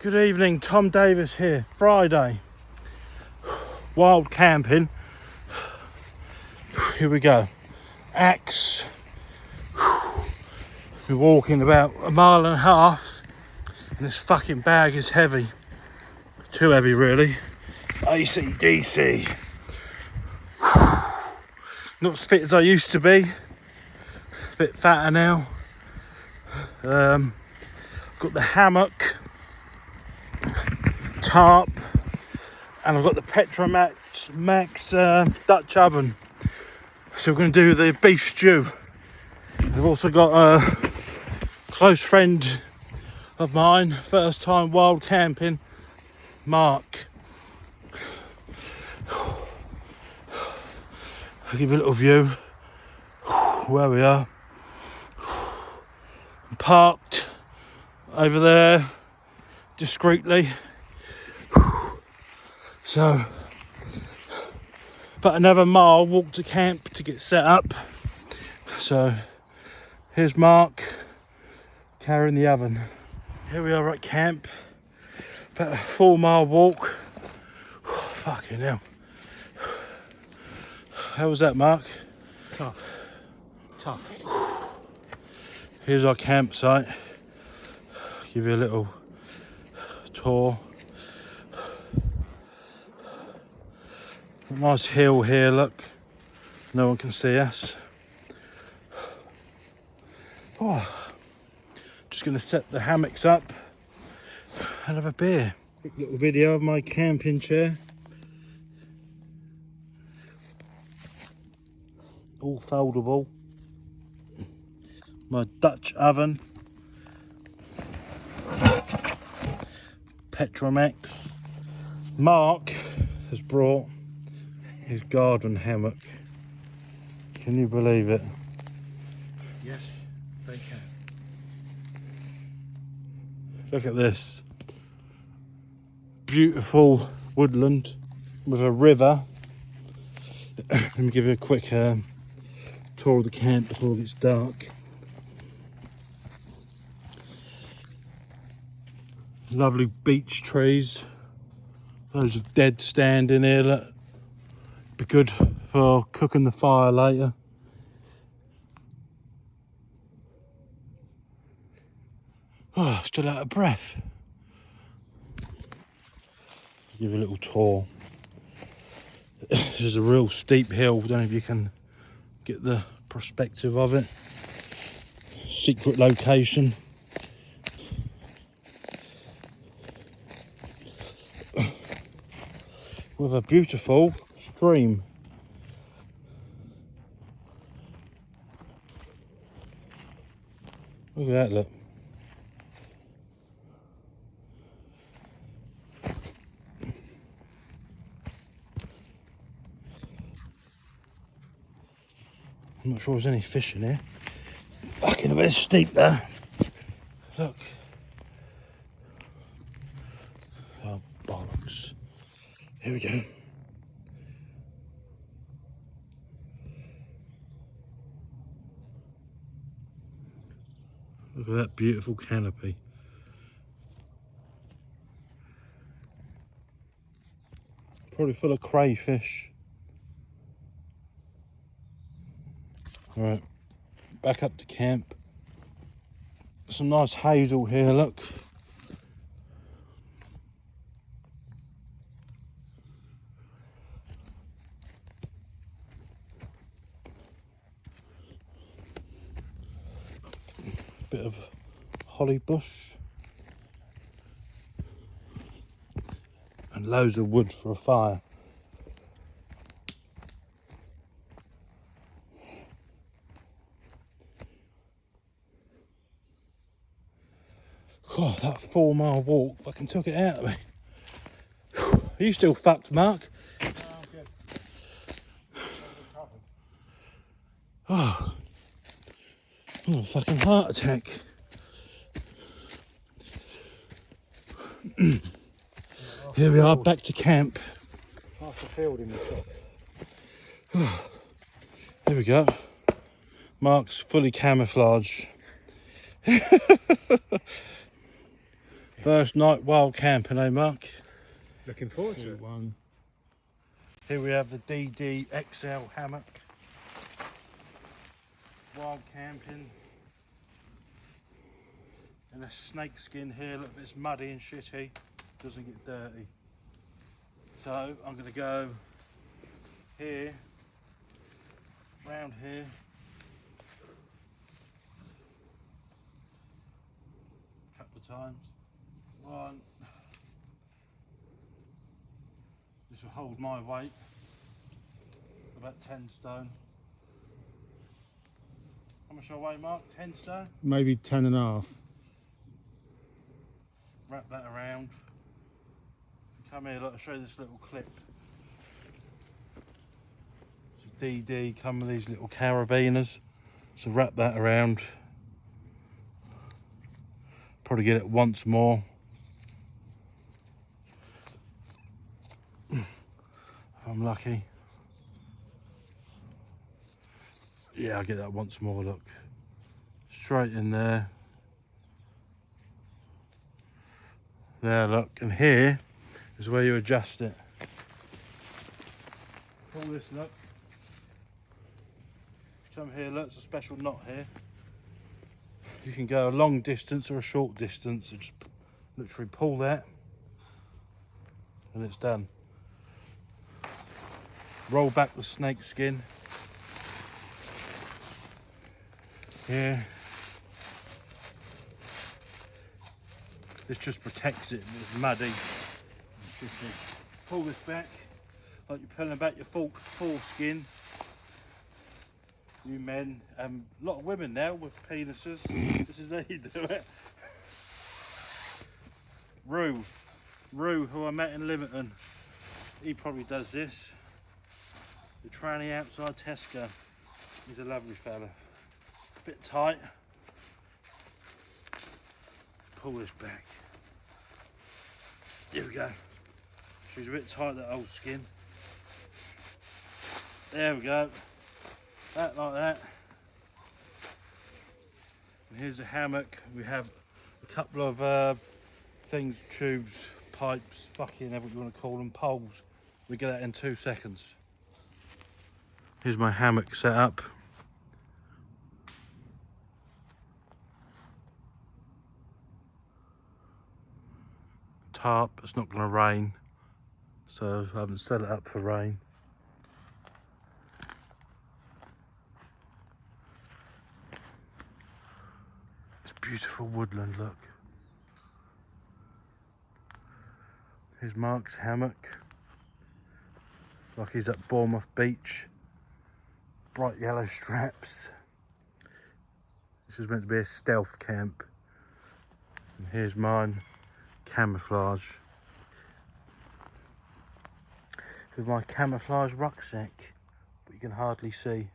Good evening, Tom Davis here. Friday, wild camping. Here we go. Axe. We're walking about a mile and a half, and this fucking bag is heavy. Too heavy, really. AC/DC. Not as fit as I used to be. A bit fatter now. Got the hammock, tarp, and I've got the Petromax Dutch oven. So we're going to do the beef stew. I've also got a close friend of mine, first time wild camping, Mark. I'll give you a little view where we are. I'm parked over there discreetly. So, about another mile walk to camp to get set up. So, here's Mark carrying the oven. Here we are at camp. About a 4-mile walk. Fucking hell. How was that, Mark? Tough. Here's our campsite. Give you a little tour. A nice hill here, look. No one can see us. Oh, just going to set the hammocks up and have a beer. Quick little video of my camping chair. All foldable. My Dutch oven. Petromax. Mark has brought his garden hammock. Can you believe it? Yes, they can. Look at this. Beautiful woodland with a river. Let me give you a quick tour of the camp before it gets dark. Lovely beech trees. Loads of dead stand in here. Look. Be good for cooking the fire later. Oh, still out of breath. Give you a little tour. This is a real steep hill. Don't know if you can get the perspective of it. Secret location. With a beautiful stream. Look at that, look. I'm not sure there's any fish in here. Fucking a bit steep there. Look. Oh, bollocks. Here we go. Look at that beautiful canopy. Probably full of crayfish. Alright, back up to camp. Some nice hazel here, look. Bit of holly bush. And loads of wood for a fire. God, that 4-mile walk fucking took it out of me. Are you still fucked, Mark? No, I'm good. Oh, I'm a fucking heart attack. Here we are, back to camp. Half the field in the top. Here we go. Mark's fully camouflaged. First night wild camping, eh, Mark? Looking forward to it. One. Here we have the DD XL hammock. Wild camping. And a snake skin here. Look, it's muddy and shitty. Doesn't get dirty. So I'm going to go here, round here. A couple of times. One. This will hold my weight, about 10 stone. How much I weigh, Mark? 10 stone? Maybe 10 and a half. Wrap that around. Come here, look, I'll show you this little clip. It's a DD, come with these little carabiners. So wrap that around. Probably get it once more. If I'm lucky. Yeah, I'll get that once more, look. Straight in there. There, look, and here is where you adjust it. Pull this, look. Come here, look, it's a special knot here. You can go a long distance or a short distance. So just literally pull that and it's done. Roll back the snake skin. Here. This just protects it if it's muddy. Pull this back like you're pulling back your foreskin. You men, a lot of women now with penises. This is how you do it. Rue, who I met in Liverton, he probably does this. The tranny outside Tesco. He's a lovely fella. Bit tight. Pull this back. Here we go. She's a bit tight, that old skin. There we go. That like that. And here's a hammock. We have a couple of things, tubes, pipes, fucking whatever you want to call them, poles. We get that in 2 seconds. Here's my hammock set up. Tarp, it's not going to rain, so I haven't set it up for rain. It's beautiful woodland, look. Here's Mark's hammock. Like he's at Bournemouth Beach. Bright yellow straps. This is meant to be a stealth camp. And here's mine, camouflage. With my camouflage rucksack, but you can hardly see.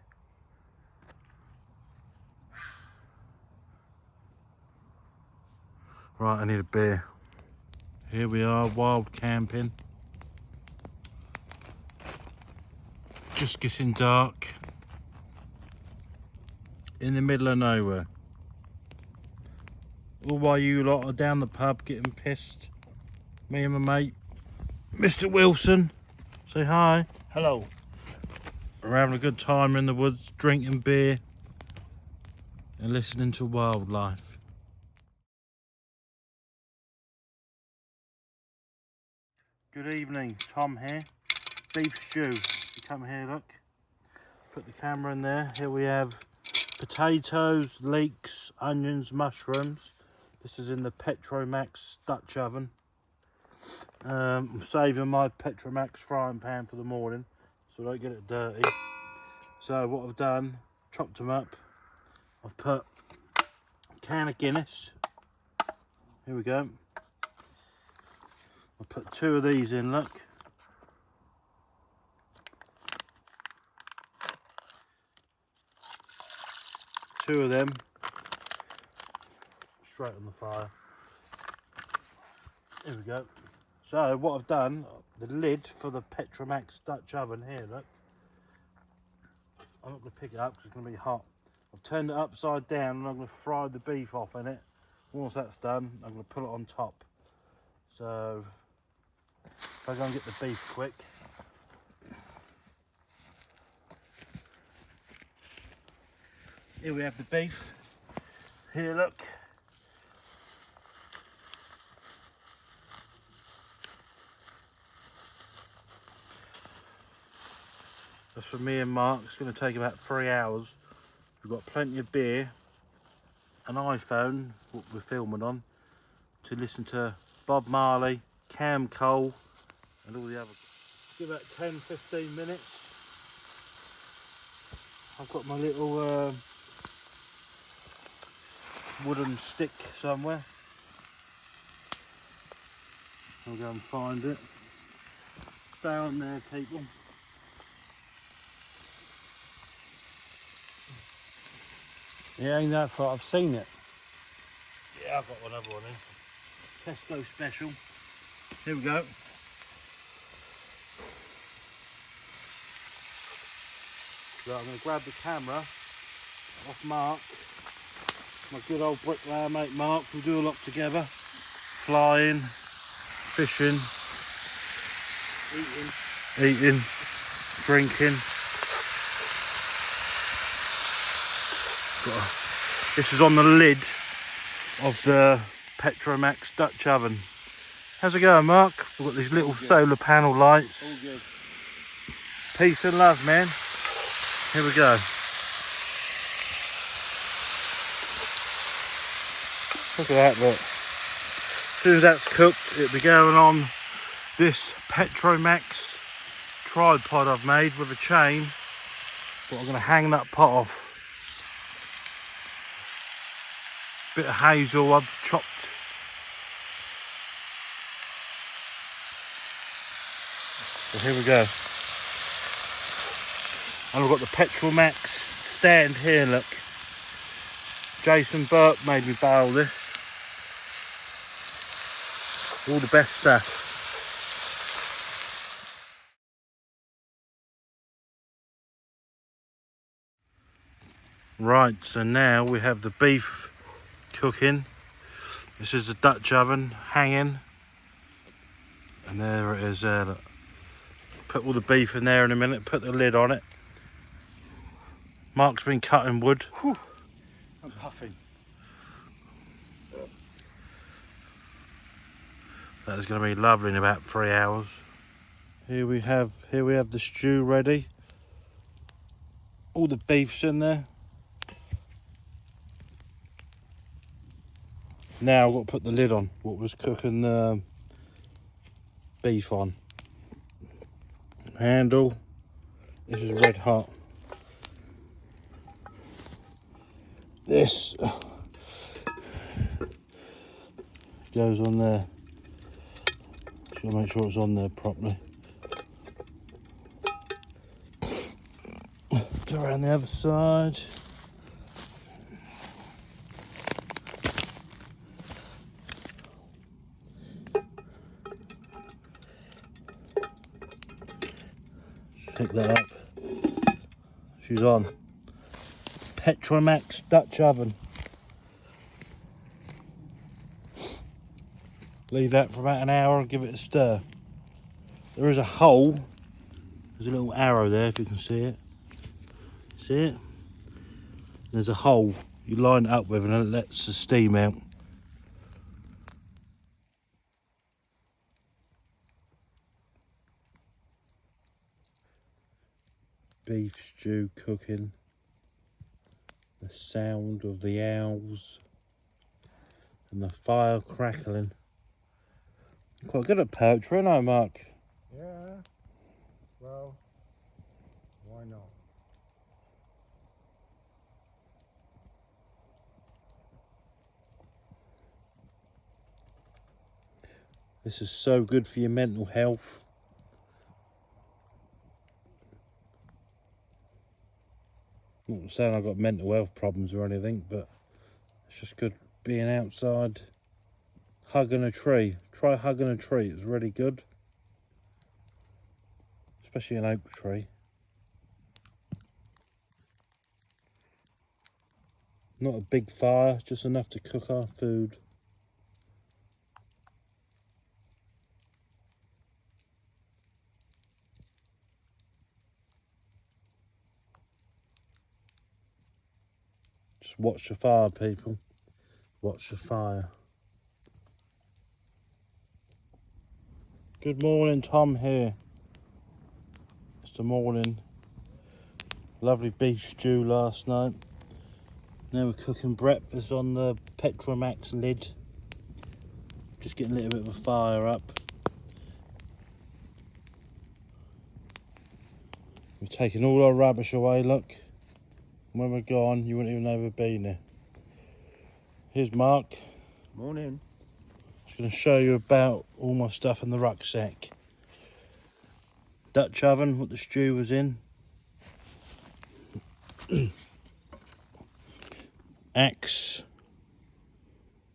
Right, I need a beer. Here we are, wild camping. Just getting dark. In the middle of nowhere. All while you lot are down the pub getting pissed. Me and my mate, Mr. Wilson. Say hi. Hello. We're having a good time in the woods, drinking beer and listening to wildlife. Good evening, Tom here. Beef stew. You come here, look. Put the camera in there. Here we have potatoes, leeks, onions, mushrooms. This is in the Petromax Dutch oven. I'm saving my Petromax frying pan for the morning so I don't get it dirty. So what I've done, chopped them up. I've put a can of Guinness. Here we go. I'll put 2 of these in, look. Two of them. Straight on the fire. Here we go. So what I've done, the lid for the Petromax Dutch oven here, look. I'm not going to pick it up because it's going to be hot. I've turned it upside down and I'm going to fry the beef off in it. Once that's done, I'm going to put it on top. So if I go and get the beef quick. Here we have the beef. Here, look. That's for me and Mark. It's going to take about 3 hours. We've got plenty of beer, an iPhone, what we're filming on, to listen to Bob Marley, Cam Cole, and all the other. Give about 10-15 minutes. I've got my little wooden stick somewhere. I'll go and find it. Stay on there, people. Yeah, ain't that far. I've seen it. Yeah, I've got another one here. Tesco special. Here we go. So I'm going to grab the camera off Mark. My good old bricklayer mate Mark. We'll do a lot together. Flying, fishing, eating, drinking. This is on the lid of the Petromax Dutch oven. How's it going, Mark? We've got these little solar panel lights. All good. Peace and love, man. Here we go. Look at that, look. As soon as that's cooked, it'll be going on this Petromax tripod I've made with a chain. But I'm going to hang that pot off. Bit of hazel I've chopped. So here we go. And I've got the Petromax stand here, look. Jason Burke made me buy all this. All the best stuff. Right, so now we have the beef cooking. This is the Dutch oven hanging. And there it is there, look. Put all the beef in there in a minute, put the lid on it. Mark's been cutting wood. Whew. I'm puffing. That is going to be lovely in about 3 hours. Here we have the stew ready. All the beef's in there. Now I've got to put the lid on what was cooking the beef on. Handle. This is red hot. This goes on there. Just gotta make sure it's on there properly. Go around the other side. Pick that up. She's on. Petromax Dutch oven. Leave that for about an hour and give it a stir. There is a hole. There's a little arrow there if you can see it. See it? There's a hole you line it up with and it lets the steam out. Beef stew cooking. The sound of the owls and the fire crackling. Quite good at poetry, aren't I, Mark? Yeah. Well, why not? This is so good for your mental health. Not saying I've got mental health problems or anything, but it's just good being outside, hugging a tree. Try hugging a tree, it's really good. Especially an oak tree. Not a big fire, just enough to cook our food. Just watch the fire, people. Watch the fire. Good morning, Tom here. It's the morning. Lovely beef stew last night. Now we're cooking breakfast on the Petromax lid. Just getting a little bit of a fire up. We're taking all our rubbish away, look. When we're gone, you wouldn't even know we've been there. Here's Mark. Morning. Just going to show you about all my stuff in the rucksack. Dutch oven, what the stew was in. Axe.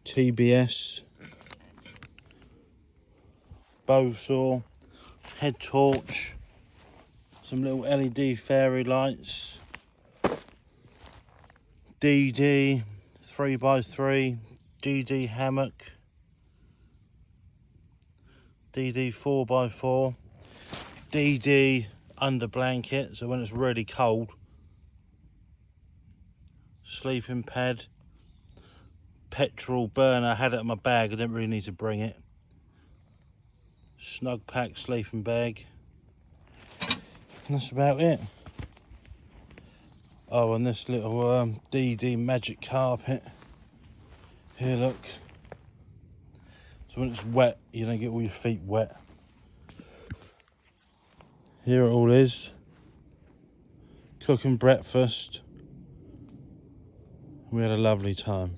TBS. Bow saw. Head torch. Some little LED fairy lights. DD 3x3. DD hammock. DD 4x4. DD under blanket, so when it's really cold. Sleeping pad. Petrol burner, I had it in my bag, I didn't really need to bring it. Snug pack sleeping bag. And that's about it. Oh, and this little DD magic carpet. Here, look. So when it's wet, you don't get all your feet wet. Here it all is. Cooking breakfast. We had a lovely time.